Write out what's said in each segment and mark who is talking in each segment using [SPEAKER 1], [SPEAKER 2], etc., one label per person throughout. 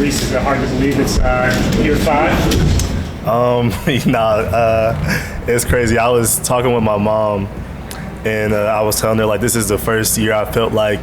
[SPEAKER 1] Breece, is it hard to believe it's year 5?
[SPEAKER 2] It's crazy. I was talking with my mom, and I was telling her, like, this is the first year I felt like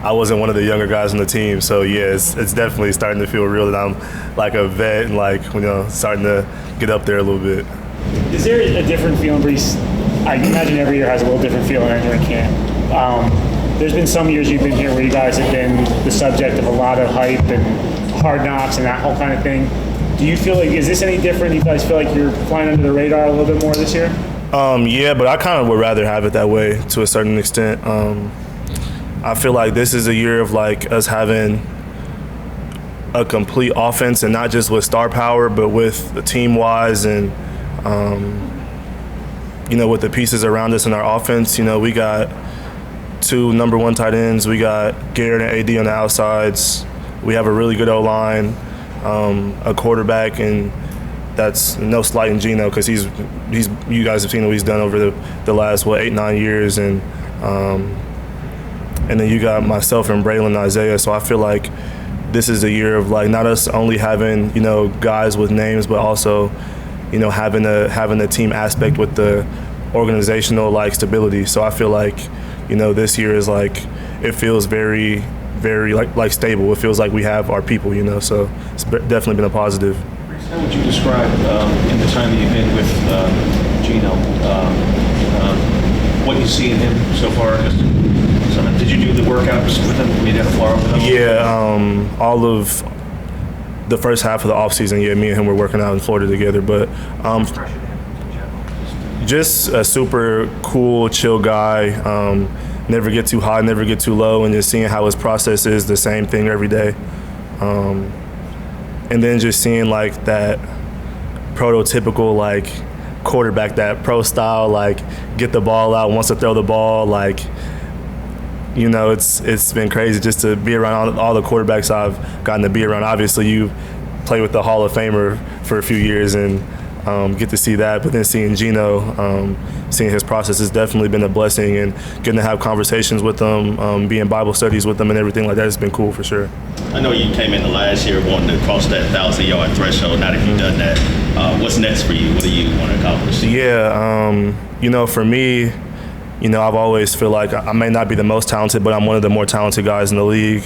[SPEAKER 2] I wasn't one of the younger guys on the team. So, yeah, it's definitely starting to feel real that I'm like a vet and, like, starting to get up there a little bit.
[SPEAKER 1] Is there a different feeling, Breece? I imagine every year has a little different feeling entering camp. There's been some years you've been here where you guys have been the subject of a lot of hype and hard knocks and that whole kind of thing. Do you feel like, is this any different? Do you guys feel like you're flying under the radar a little bit more this year?
[SPEAKER 2] Yeah, but I kind of would rather have it that way to a certain extent. I feel like this is a year of like us having a complete offense, and not just with star power, but with the team-wise and with the pieces around us in our offense. We got 2 number 1 tight ends. We got Garrett and AD on the outsides. We have a really good O-line, a quarterback, and that's no slight in Gino, because he's you guys have seen what he's done over the last 8-9 years, and then you got myself and Braylon and Isaiah. So I feel like this is a year of like not us only having guys with names, but also having a team aspect with the organizational like stability. So I feel like this year is like, it feels very, very like stable. It feels like we have our people, so it's definitely been a positive.
[SPEAKER 3] How would you describe in the time that you've been with Gino, what you see in him so far? Did you do the workouts with him? Did you have a floor with him?
[SPEAKER 2] Yeah, all of the first half of the offseason, me and him were working out in Florida together. But just a super cool, chill guy. Never get too high, never get too low, and just seeing how his process is the same thing every day. And then just seeing like that prototypical like quarterback, that pro style, like get the ball out, wants to throw the ball, like it's been crazy just to be around all the quarterbacks I've gotten to be around. Obviously, you play with the Hall of Famer for a few years and get to see that, but then seeing Gino, seeing his process has definitely been a blessing, and getting to have conversations with him, be in Bible studies with them and everything like that has been cool for sure.
[SPEAKER 4] I know you came in the last year wanting to cross that 1,000-yard threshold. Now that you've done that, what's next for you? What do you want to accomplish?
[SPEAKER 2] Yeah, for me, I've always feel like I may not be the most talented, but I'm one of the more talented guys in the league.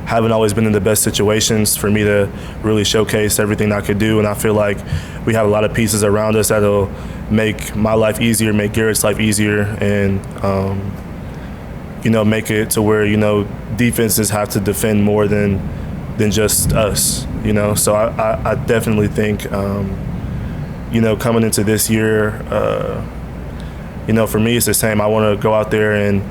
[SPEAKER 2] Haven't always been in the best situations for me to really showcase everything I could do, and I feel like we have a lot of pieces around us that'll make my life easier, make Garrett's life easier, and make it to where defenses have to defend more than just us. So I definitely think coming into this year, for me it's the same. I want to go out there and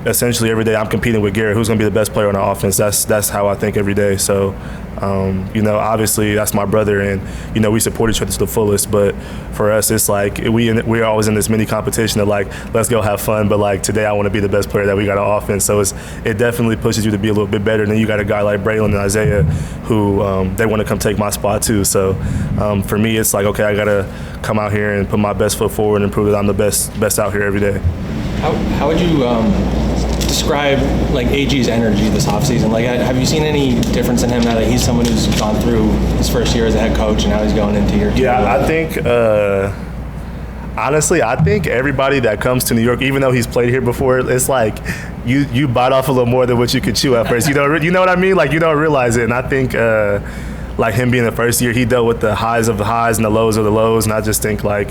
[SPEAKER 2] essentially every day I'm competing with Garrett, who's going to be the best player on our offense. That's how I think every day. So, obviously that's my brother, and we support each other to the fullest. But for us, it's like we're always in this mini competition of like, let's go have fun. But like today, I want to be the best player that we got on offense. So it definitely pushes you to be a little bit better. And then you got a guy like Braylon and Isaiah, who they want to come take my spot too. So for me, it's like, okay, I got to come out here and put my best foot forward and prove that I'm the best out here every day.
[SPEAKER 5] How would you describe like AG's energy this offseason? Like, have you seen any difference in him now that he's someone who's gone through his first year as a head coach and now he's going into year 2?
[SPEAKER 2] Yeah, I think honestly, I think everybody that comes to New York, even though he's played here before, it's like you bite off a little more than what you could chew at first. You know what I mean? Like, you don't realize it. And I think like him being the first year, he dealt with the highs of the highs and the lows of the lows. And I just think like,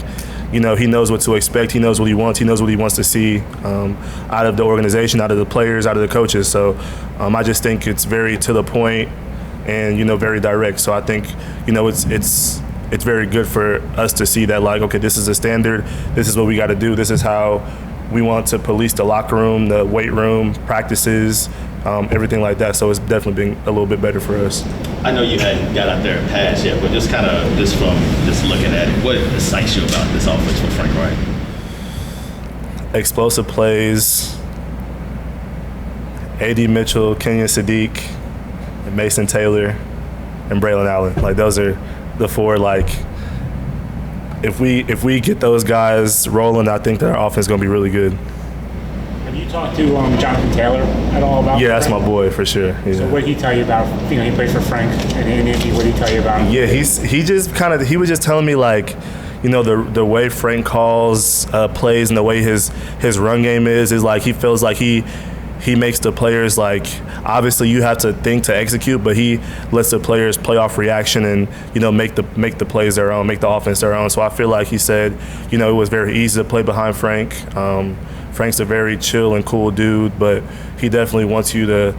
[SPEAKER 2] he knows what to expect. He knows what he wants. He knows what he wants to see out of the organization, out of the players, out of the coaches. So I just think it's very to the point and, very direct. So I think, it's very good for us to see that, like, okay, this is a standard. This is what we got to do. This is how we want to police the locker room, the weight room, practices, everything like that. So it's definitely been a little bit better for us.
[SPEAKER 4] I know you hadn't got out there and passed yet, but just from looking at it, what excites you about this offense with Frank Wright?
[SPEAKER 2] Explosive plays, A.D. Mitchell, Kenyon Sadiq, and Mason Taylor, and Braylon Allen. Like, those are the 4, like, if we get those guys rolling, I think that our offense is going to be really good.
[SPEAKER 1] Have you Talk to Jonathan Taylor at all about?
[SPEAKER 2] Yeah, that's my boy for sure. Yeah.
[SPEAKER 1] So what did he tell you about? He played for Frank and Indy. What did he tell you about?
[SPEAKER 2] Yeah, he was just telling me like, the way Frank calls plays and the way his run game is like he feels like he makes the players like, obviously you have to think to execute, but he lets the players play off reaction and make the plays their own, make the offense their own. So I feel like he said it was very easy to play behind Frank. Frank's a very chill and cool dude, but he definitely wants you to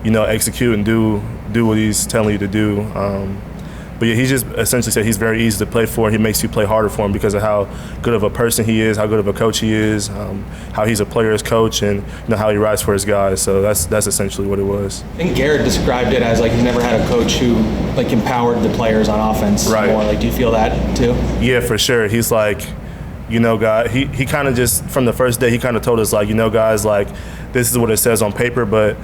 [SPEAKER 2] execute and do what he's telling you to do. But yeah, he just essentially said he's very easy to play for. He makes you play harder for him because of how good of a person he is, how good of a coach he is, how he's a player's coach, and how he rides for his guys. So that's essentially what it was.
[SPEAKER 5] I think Garrett described it as like he's never had a coach who like empowered the players on offense
[SPEAKER 2] right.
[SPEAKER 5] more. Like, do you feel that too?
[SPEAKER 2] Yeah, for sure. He's like, guy. He kind of just from the first day he kind of told us like, guys, like this is what it says on paper, but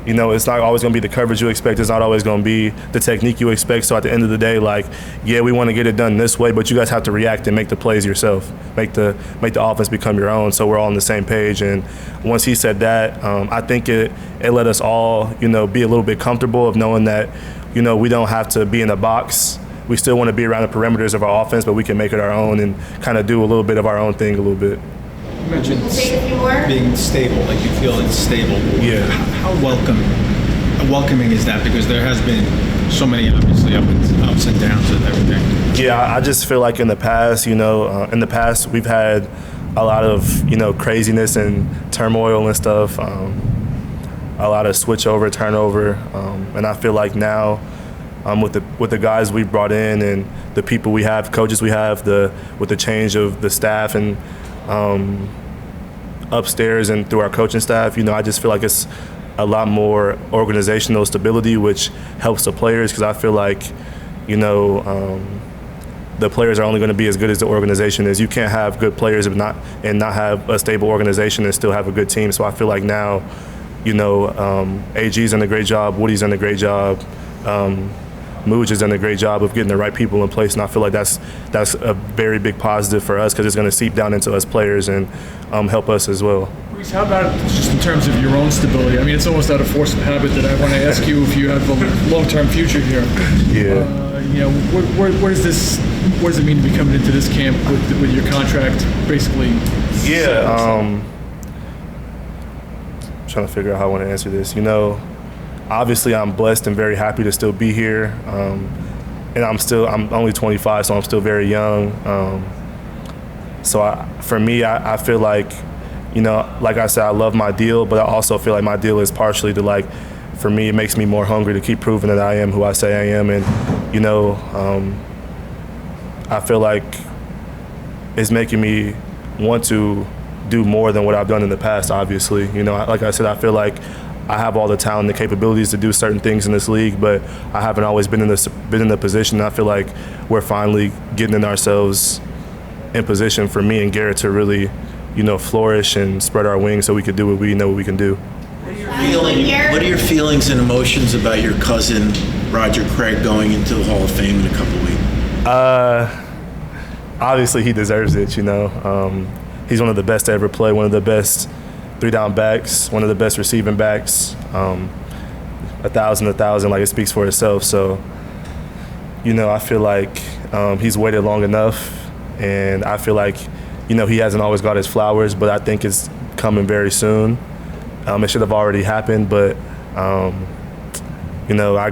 [SPEAKER 2] it's not always going to be the coverage you expect. It's not always going to be the technique you expect. So at the end of the day, like, yeah, we want to get it done this way, but you guys have to react and make the plays yourself. Make the offense become your own. So we're all on the same page. And once he said that, I think it let us all, be a little bit comfortable of knowing that, we don't have to be in a box. We still want to be around the perimeters of our offense, but we can make it our own and kind of do a little bit of our own thing a little bit.
[SPEAKER 6] You mentioned being stable, like you feel it's stable.
[SPEAKER 2] Yeah.
[SPEAKER 6] How welcoming is that? Because there has been so many, obviously, ups and downs and everything.
[SPEAKER 2] Yeah, I just feel like in the past, we've had a lot of, craziness and turmoil and stuff, a lot of switch over, turnover, and I feel like now with the guys we brought in and the people we have, coaches we have, with the change of the staff and upstairs and through our coaching staff, I just feel like it's a lot more organizational stability, which helps the players because I feel like, the players are only going to be as good as the organization is. You can't have good players and not have a stable organization and still have a good team. So I feel like now, AG's done a great job, Woody's done a great job, Mooj has done a great job of getting the right people in place, and I feel like that's a very big positive for us because it's going to seep down into us players and help us as well.
[SPEAKER 7] Breece, how about just in terms of your own stability? I mean, it's almost out of force of habit that I want to ask you if you have a long-term future here.
[SPEAKER 2] Yeah.
[SPEAKER 7] What does it mean to be coming into this camp with your contract basically?
[SPEAKER 2] Yeah. Trying to figure out how I want to answer this. Obviously, I'm blessed and very happy to still be here, and I'm only 25, so I'm still very young. For me, I feel like, like I said, I love my deal, but I also feel like my deal is partially to for me, it makes me more hungry to keep proving that I am who I say I am, and I feel like it's making me want to do more than what I've done in the past. Obviously, like I said, I feel like I have all the talent and the capabilities to do certain things in this league, but I haven't always been in the position. I feel like we're finally getting ourselves in position for me and Garrett to really, flourish and spread our wings so we could do what we know we can do.
[SPEAKER 8] What are your feelings and emotions about your cousin Roger Craig going into the Hall of Fame in a couple weeks?
[SPEAKER 2] Obviously he deserves it. He's one of the best to ever play, one of the best 3-down backs, one of the best receiving backs, 1,000, like it speaks for itself. So, I feel like he's waited long enough, and I feel like, he hasn't always got his flowers, but I think it's coming very soon. It should have already happened, but, I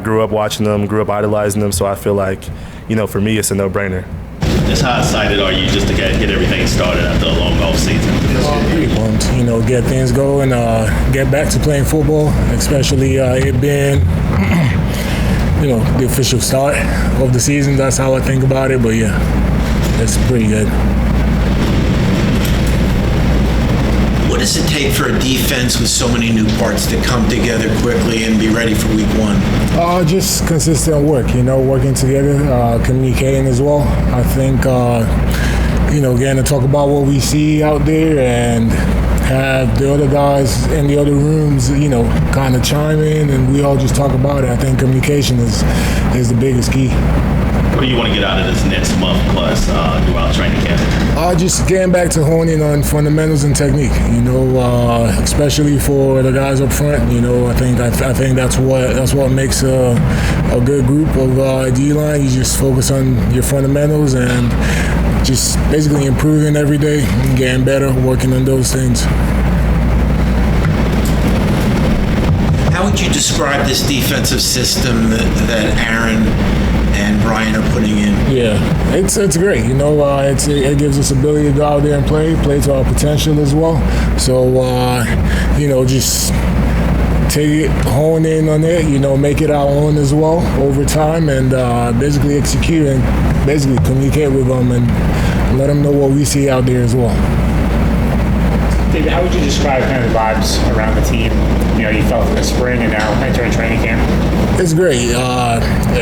[SPEAKER 2] grew up watching them, grew up idolizing them, so I feel like, for me, it's a no-brainer.
[SPEAKER 4] Just how excited are you just to get everything started after a long off season?
[SPEAKER 9] Pretty pumped, get things going, get back to playing football, especially it being, the official start of the season. That's how I think about it, but yeah, it's pretty good.
[SPEAKER 8] What does it take for a defense with so many new parts to come together quickly and be ready for week one?
[SPEAKER 9] Just consistent work, working together, communicating as well. I think, getting to talk about what we see out there and have the other guys in the other rooms, kind of chime in and we all just talk about it. I think communication is the biggest key.
[SPEAKER 4] What do you want to get out of this next month plus throughout training camp?
[SPEAKER 9] Just getting back to honing on fundamentals and technique. Especially for the guys up front. I think that's what makes a good group of D-line. You just focus on your fundamentals and just basically improving every day and getting better, working on those things.
[SPEAKER 8] How would you describe this defensive system that Aaron and Brian are putting in?
[SPEAKER 9] Yeah, it's great. It gives us ability to go out there and play to our potential as well. So, just take it, hone in on it, make it our own as well over time, and basically execute and basically communicate with them and let them know what we see out there as well.
[SPEAKER 1] David, how would you describe kind of the vibes around the team? You felt in the spring and now entering training camp.
[SPEAKER 9] It's great.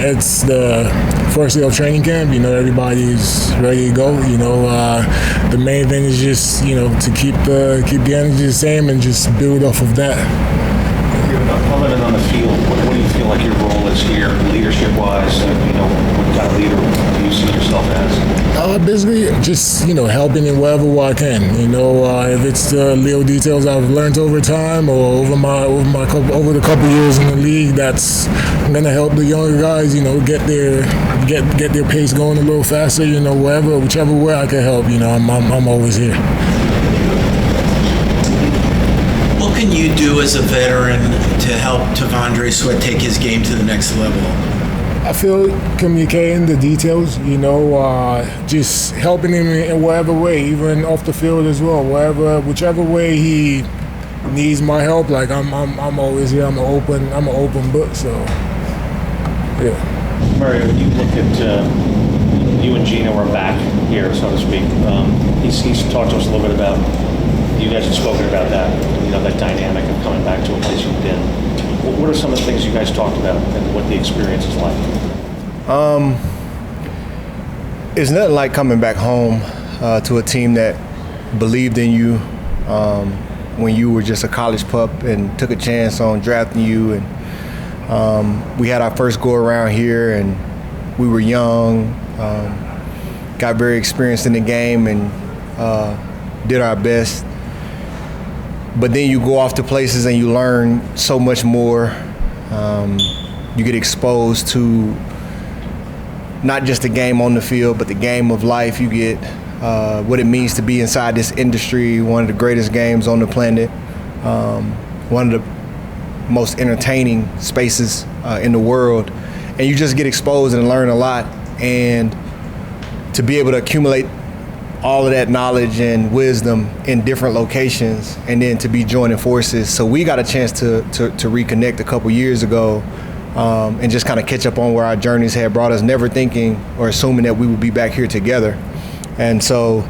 [SPEAKER 9] It's the first day of training camp. Everybody's ready to go. The main thing is just to keep the energy the same and just build off of that.
[SPEAKER 3] Other than on the field, what do you feel like your role is here, leadership-wise? What kind of leader do you see yourself as?
[SPEAKER 9] Basically, just helping in wherever way I can. If it's the little details I've learned over time or over the couple years in the league, that's gonna help the younger guys. Get their pace going a little faster. Whichever way I can help. I'm always here.
[SPEAKER 8] What can you do as a veteran to help T'Vondre Sweat take his game to the next level?
[SPEAKER 9] I feel communicating the details, just helping him in whatever way, even off the field as well. Whichever way he needs my help, like I'm always here. I'm an open book. So, yeah.
[SPEAKER 3] Mario, when you look at you and Gino are back here, so to speak. He's talked to us a little bit about. You guys have spoken about that, that dynamic of coming back to a place you've been. What are some of the things you guys talked about and what the experience is like?
[SPEAKER 10] It's nothing like coming back home to a team that believed in you when you were just a college pup and took a chance on drafting you. And we had our first go around here, and we were young, got very experienced in the game, and did our best. But then you go off to places and you learn so much more. You get exposed to not just the game on the field, but the game of life. You get what it means to be inside this industry, one of the greatest games on the planet, one of the most entertaining spaces in the world. And you just get exposed and learn a lot. And to be able to accumulate all of that knowledge and wisdom in different locations, and then to be joining forces. So we got a chance to reconnect a couple years ago and just kind of catch up on where our journeys had brought us, never thinking or assuming that we would be back here together. And so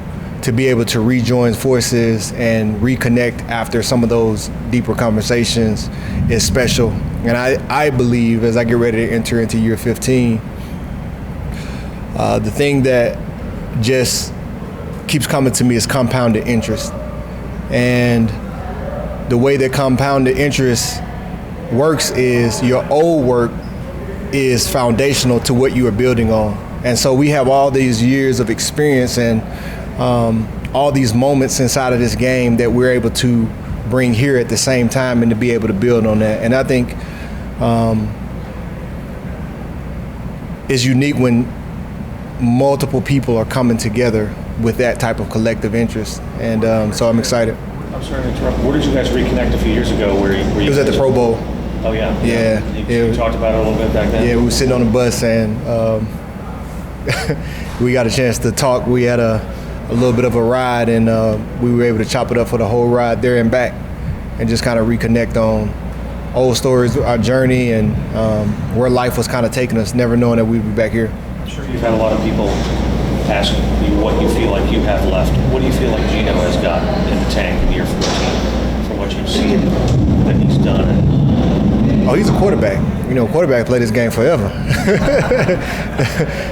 [SPEAKER 10] to be able to rejoin forces and reconnect after some of those deeper conversations is special. And I believe as I get ready to enter into year 15, the thing that just keeps coming to me is compounded interest. And the way that compounded interest works is your old work is foundational to what you are building on. And so we have all these years of experience and all these moments inside of this game that we're able to bring here at the same time and to be able to build on that. And I think it's unique when multiple people are coming together with that type of collective interest, and so I'm excited.
[SPEAKER 3] I'm sorry to interrupt. Where did you guys reconnect a few years ago?
[SPEAKER 10] It was at the Pro Bowl.
[SPEAKER 3] Oh yeah.
[SPEAKER 10] Yeah.
[SPEAKER 3] You talked about it a little bit back then.
[SPEAKER 10] Yeah, we were sitting on the bus and we got a chance to talk. We had a little bit of a ride, and we were able to chop it up for the whole ride there and back, and just kind of reconnect on old stories, our journey, and where life was kind of taking us, never knowing that we'd be back here.
[SPEAKER 3] I'm sure you've had a lot of people ask you what you feel like you have left. What do you feel like Gino has got in the tank in year 14 from what you've seen that he's done?
[SPEAKER 10] Oh, he's a quarterback. Quarterback play this game forever.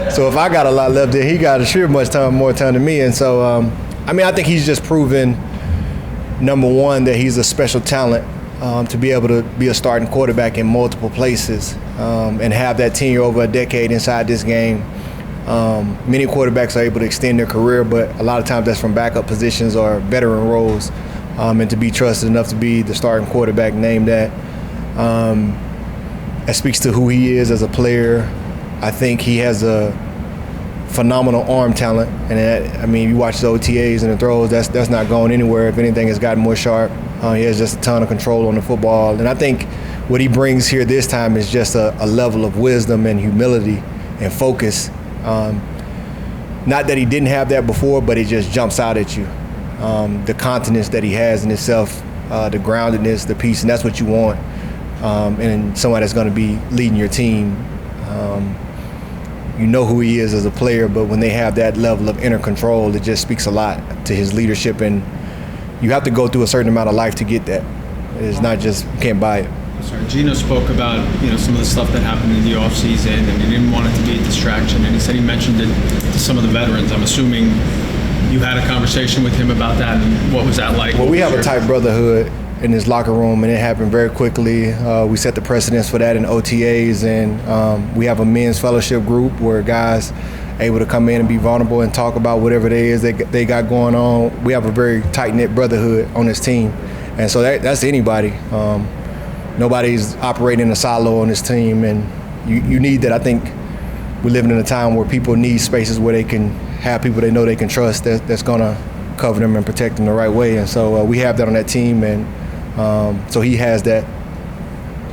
[SPEAKER 10] So if I got a lot left, then he got sure much more time than me. And so, I think he's just proven, number one, that he's a special talent to be able to be a starting quarterback in multiple places and have that tenure over a decade inside this game. Many quarterbacks are able to extend their career, but a lot of times that's from backup positions or veteran roles. And to be trusted enough to be the starting quarterback, named that. That speaks to who he is as a player. I think he has a phenomenal arm talent, and that, I mean, you watch the OTAs and the throws, that's not going anywhere. If anything, it's gotten more sharp. He has just a ton of control on the football, and I think what he brings here this time is just a level of wisdom and humility and focus. Not that he didn't have that before, but it just jumps out at you. The confidence that he has in himself, the groundedness, the peace, and that's what you want. And somebody that's going to be leading your team. You know who he is as a player, but when they have that level of inner control, it just speaks a lot to his leadership, and you have to go through a certain amount of life to get that. It's not just, you can't buy it.
[SPEAKER 6] Sorry, Gino spoke about some of the stuff that happened in the offseason, and he didn't want it to be a distraction, and he said he mentioned it to some of the veterans. I'm assuming you had a conversation with him about that, and what was that like?
[SPEAKER 10] Well, we have a tight brotherhood in his locker room, and it happened very quickly. We set the precedence for that in OTAs, and we have a men's fellowship group where guys able to come in and be vulnerable and talk about whatever it is they got going on. We have a very tight-knit brotherhood on this team, and so that's anybody. Nobody's operating in a silo on this team, and you need that. I think we're living in a time where people need spaces where they can have people they know they can trust that's going to cover them and protect them the right way, and so we have that on that team, and so he has that.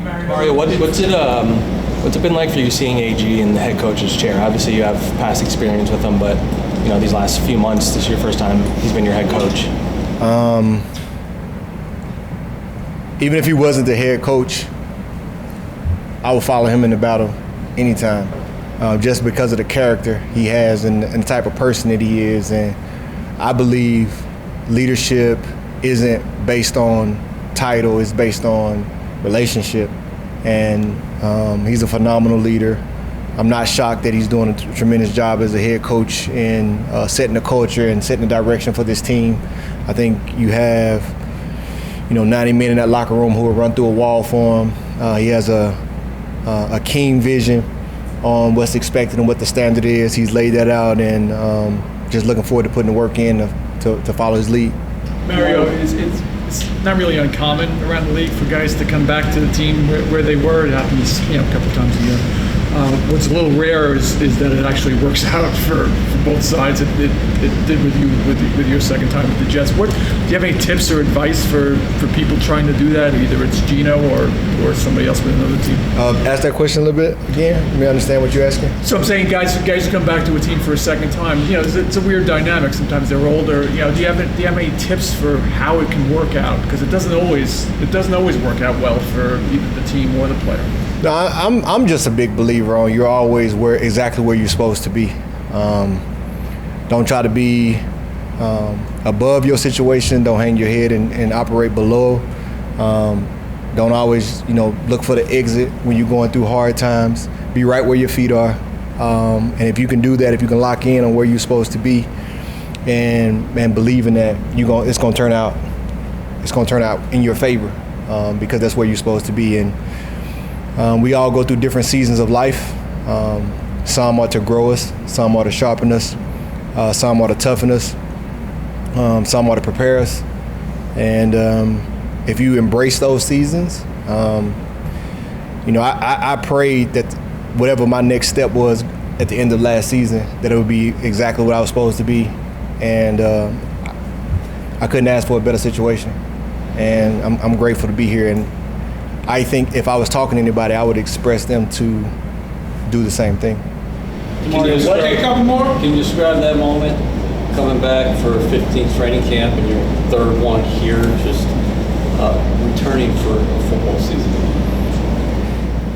[SPEAKER 5] Mario, what's it been like for you seeing AG in the head coach's chair? Obviously, you have past experience with him, but these last few months, this is your first time he's been your head coach.
[SPEAKER 10] Even if he wasn't the head coach, I would follow him in the battle anytime, just because of the character he has and the type of person that he is. And I believe leadership isn't based on title, it's based on relationship. And he's a phenomenal leader. I'm not shocked that he's doing a tremendous job as a head coach in setting the culture and setting the direction for this team. I think you have 90 men in that locker room who will run through a wall for him. He has a keen vision on what's expected and what the standard is. He's laid that out, and just looking forward to putting the work in to follow his lead.
[SPEAKER 7] Mario, it's not really uncommon around the league for guys to come back to the team where they were. It happens a couple times a year. What's a little rare is that it actually works out for both sides. It did with you with your second time with the Jets. Do you have any tips or advice for people trying to do that? Either it's Gino or somebody else with another team.
[SPEAKER 10] Ask that question a little bit again. Let me understand what you're asking.
[SPEAKER 7] So I'm saying guys who come back to a team for a second time. It's a weird dynamic. Sometimes they're older. Do you have any tips for how it can work out? Because it doesn't always work out well for either the team or the player.
[SPEAKER 10] No, I'm just a big believer on you're always exactly where you're supposed to be. Don't try to be above your situation. Don't hang your head and operate below. Don't always look for the exit when you're going through hard times. Be right where your feet are. And if you can do that, if you can lock in on where you're supposed to be, and believe in that, it's gonna turn out in your favor, because that's where you're supposed to be. And we all go through different seasons of life. Some are to grow us, some are to sharpen us, some are to toughen us, some are to prepare us. And if you embrace those seasons, I prayed that whatever my next step was at the end of last season, that it would be exactly what I was supposed to be. And I couldn't ask for a better situation. And I'm grateful to be here. And I think if I was talking to anybody, I would express them to do the same thing.
[SPEAKER 11] Can you describe that moment, coming back for 15th training camp and your third one here, just returning for a football season?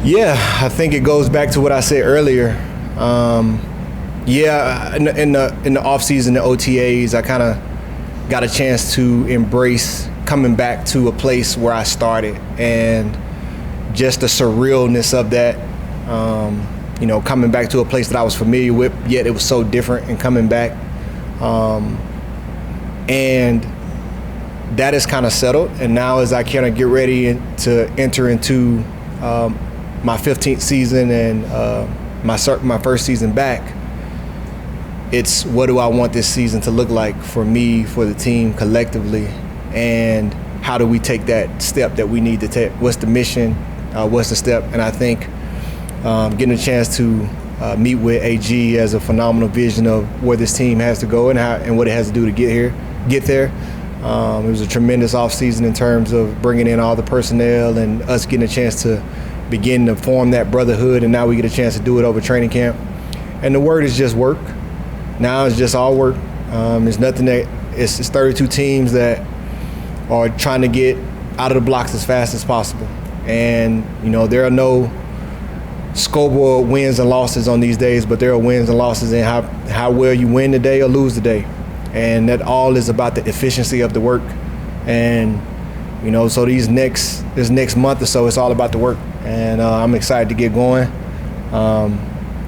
[SPEAKER 10] Yeah, I think it goes back to what I said earlier. In the offseason, the OTAs, I kind of got a chance to embrace coming back to a place where I started, and just the surrealness of that, coming back to a place that I was familiar with, yet it was so different, and coming back. And that is kind of settled, and now as I kind of get ready to enter into my 15th season and my first season back, it's what do I want this season to look like for me, for the team collectively, and how do we take that step that we need to take? What's the mission? What's the step? And I think getting a chance to meet with AG has a phenomenal vision of where this team has to go and what it has to do to get there. It was a tremendous offseason in terms of bringing in all the personnel and us getting a chance to begin to form that brotherhood, and now we get a chance to do it over training camp. And the word is just work. Now it's just all work. There's nothing it's 32 teams that are trying to get out of the blocks as fast as possible. And, there are no scoreboard wins and losses on these days, but there are wins and losses in how well you win the day or lose the day. And that all is about the efficiency of the work. And, so this next month or so, it's all about the work. And I'm excited to get going.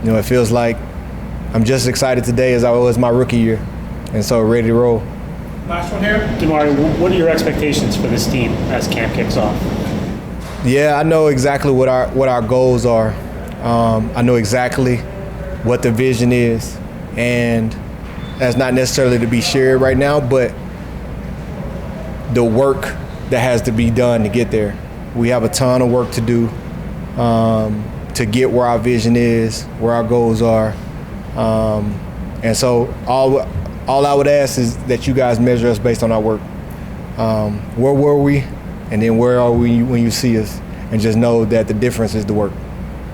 [SPEAKER 10] It feels like I'm just as excited today as I was my rookie year. And so ready to roll.
[SPEAKER 1] Last one here. Demario, what are your expectations for this team as camp kicks off?
[SPEAKER 10] Yeah, I know exactly what our goals are. I know exactly what the vision is. And that's not necessarily to be shared right now, but the work that has to be done to get there. We have a ton of work to do to get where our vision is, where our goals are. And so all I would ask is that you guys measure us based on our work. Where were we? And then where are we when you see us? And just know that the difference is the work.